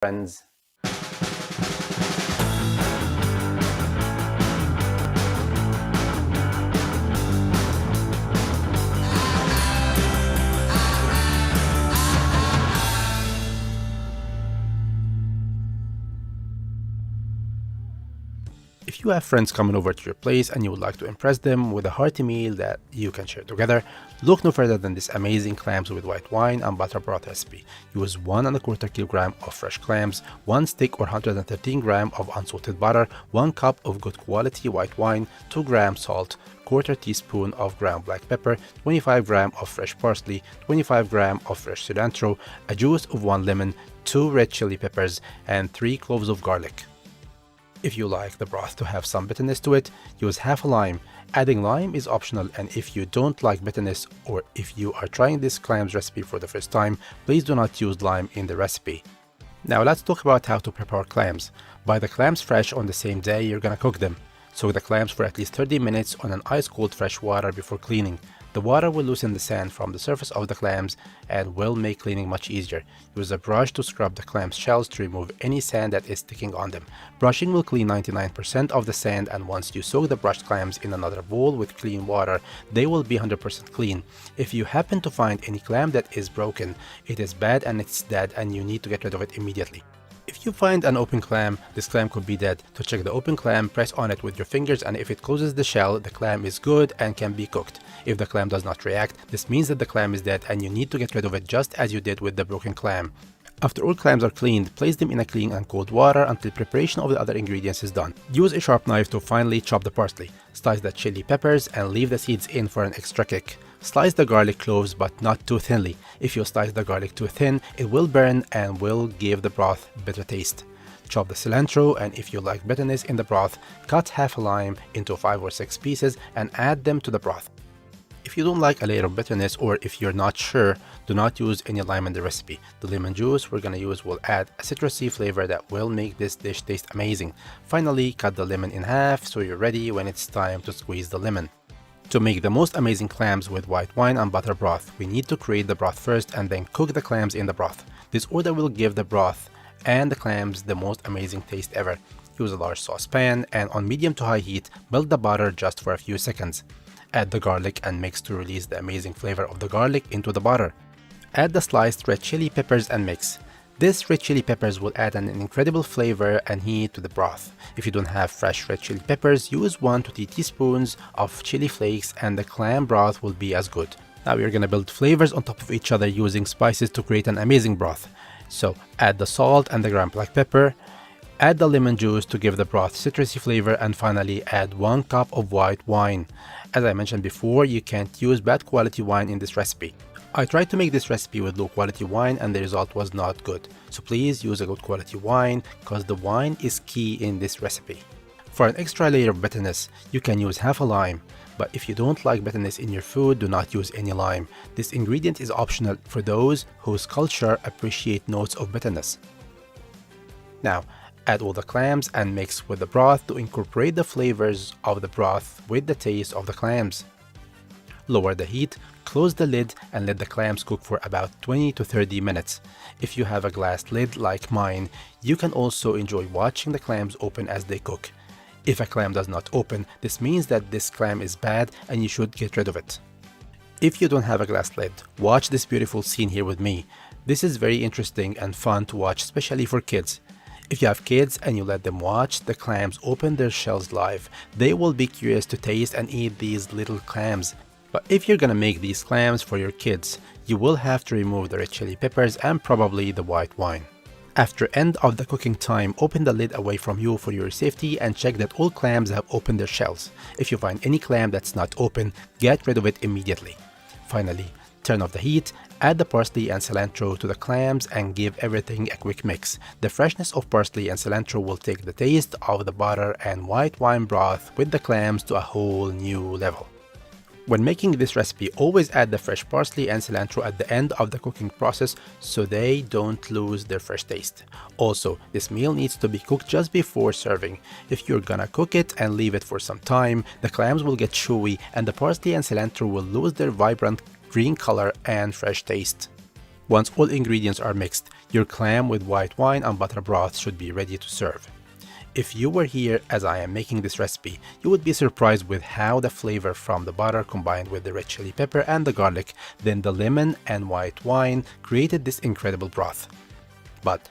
friends. If you have friends coming over to your place and you would like to impress them with a hearty meal that you can share together, look no further than this amazing clams with white wine and butter broth recipe. Use 1¼ kilogram of fresh clams, 1 stick or 113 gram of unsalted butter, 1 cup of good quality white wine, 2 grams salt, quarter teaspoon of ground black pepper, 25 gram of fresh parsley, 25 gram of fresh cilantro, a juice of 1 lemon, 2 red chili peppers, and 3 cloves of garlic. If you like the broth to have some bitterness to it, use half a lime. Adding lime is optional, and if you don't like bitterness or if you are trying this clams recipe for the first time, please do not use lime in the recipe. Now let's talk about how to prepare clams. Buy the clams fresh on the same day you're gonna cook them. Soak the clams for at least 30 minutes on an ice-cold fresh water before cleaning. The water will loosen the sand from the surface of the clams and will make cleaning much easier. Use a brush to scrub the clam shells to remove any sand that is sticking on them. Brushing will clean 99% of the sand, and once you soak the brushed clams in another bowl with clean water, they will be 100% clean. If you happen to find any clam that is broken, it is bad and it's dead and you need to get rid of it immediately. If you find an open clam, this clam could be dead. To check the open clam, press on it with your fingers, and if it closes the shell, the clam is good and can be cooked. If the clam does not react, this means that the clam is dead and you need to get rid of it just as you did with the broken clam. After all clams are cleaned, place them in a clean and cold water until preparation of the other ingredients is done. Use a sharp knife to finely chop the parsley. Slice the chili peppers and leave the seeds in for an extra kick. Slice the garlic cloves but not too thinly. If you slice the garlic too thin, it will burn and will give the broth bitter taste. Chop the cilantro, and if you like bitterness in the broth, cut half a lime into 5 or 6 pieces and add them to the broth. If you don't like a layer of bitterness, or if you're not sure, do not use any lime in the recipe. The lemon juice we're gonna use will add a citrusy flavor that will make this dish taste amazing. Finally, cut the lemon in half so you're ready when it's time to squeeze the lemon. To make the most amazing clams with white wine and butter broth, we need to create the broth first and then cook the clams in the broth. This order will give the broth and the clams the most amazing taste ever. Use a large saucepan and on medium to high heat, melt the butter just for a few seconds. Add the garlic and mix to release the amazing flavor of the garlic into the butter. Add the sliced red chili peppers and mix. This red chili peppers will add an incredible flavor and heat to the broth. If you don't have fresh red chili peppers, use 1 to 2 teaspoons of chili flakes and the clam broth will be as good. Now we're gonna build flavors on top of each other using spices to create an amazing broth. So add the salt and the ground black pepper, add the lemon juice to give the broth citrusy flavor, and finally add 1 cup of white wine. As I mentioned before, you can't use bad quality wine in this recipe. I tried to make this recipe with low quality wine and the result was not good. So please use a good quality wine because the wine is key in this recipe. For an extra layer of bitterness, you can use half a lime. But if you don't like bitterness in your food, do not use any lime. This ingredient is optional for those whose culture appreciate notes of bitterness. Now, add all the clams and mix with the broth to incorporate the flavors of the broth with the taste of the clams. Lower the heat, close the lid and let the clams cook for about 20 to 30 minutes. If you have a glass lid like mine, you can also enjoy watching the clams open as they cook. If a clam does not open, this means that this clam is bad and you should get rid of it. If you don't have a glass lid, watch this beautiful scene here with me. This is very interesting and fun to watch, especially for kids. If you have kids and you let them watch the clams open their shells live, they will be curious to taste and eat these little clams. But if you're gonna make these clams for your kids, you will have to remove the red chili peppers and probably the white wine. After end of the cooking time, open the lid away from you for your safety and check that all clams have opened their shells. If you find any clam that's not open, get rid of it immediately. Finally, turn off the heat, add the parsley and cilantro to the clams and give everything a quick mix. The freshness of parsley and cilantro will take the taste of the butter and white wine broth with the clams to a whole new level. When making this recipe, always add the fresh parsley and cilantro at the end of the cooking process so they don't lose their fresh taste. Also, this meal needs to be cooked just before serving. If you're gonna cook it and leave it for some time, the clams will get chewy and the parsley and cilantro will lose their vibrant green color and fresh taste. Once all ingredients are mixed, Your clam with white wine and butter broth should be ready to serve. If you were here as I am making this recipe, you would be surprised with how the flavor from the butter combined with the red chili pepper and the garlic, then the lemon and white wine created this incredible broth. But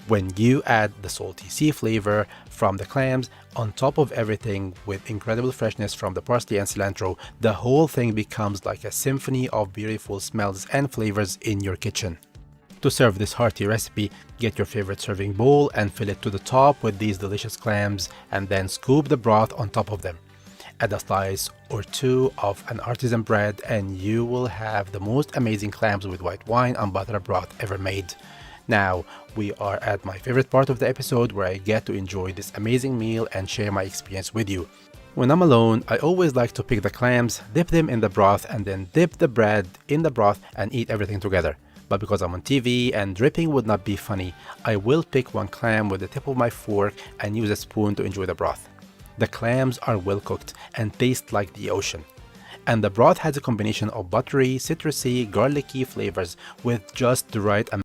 when you add the salty sea flavor from the clams on top of everything with incredible freshness from the parsley and cilantro, the whole thing becomes like a symphony of beautiful smells and flavors in your kitchen. To serve this hearty recipe, get your favorite serving bowl and fill it to the top with these delicious clams, and then scoop the broth on top of them. Add a slice or two of an artisan bread and you will have the most amazing clams with white wine and butter broth ever made. Now, we are at my favorite part of the episode where I get to enjoy this amazing meal and share my experience with you. When I'm alone, I always like to pick the clams, dip them in the broth, and then dip the bread in the broth and eat everything together. But because I'm on TV and dripping would not be funny, I will pick one clam with the tip of my fork and use a spoon to enjoy the broth. The clams are well cooked and taste like the ocean. And the broth has a combination of buttery, citrusy, garlicky flavors with just the right amount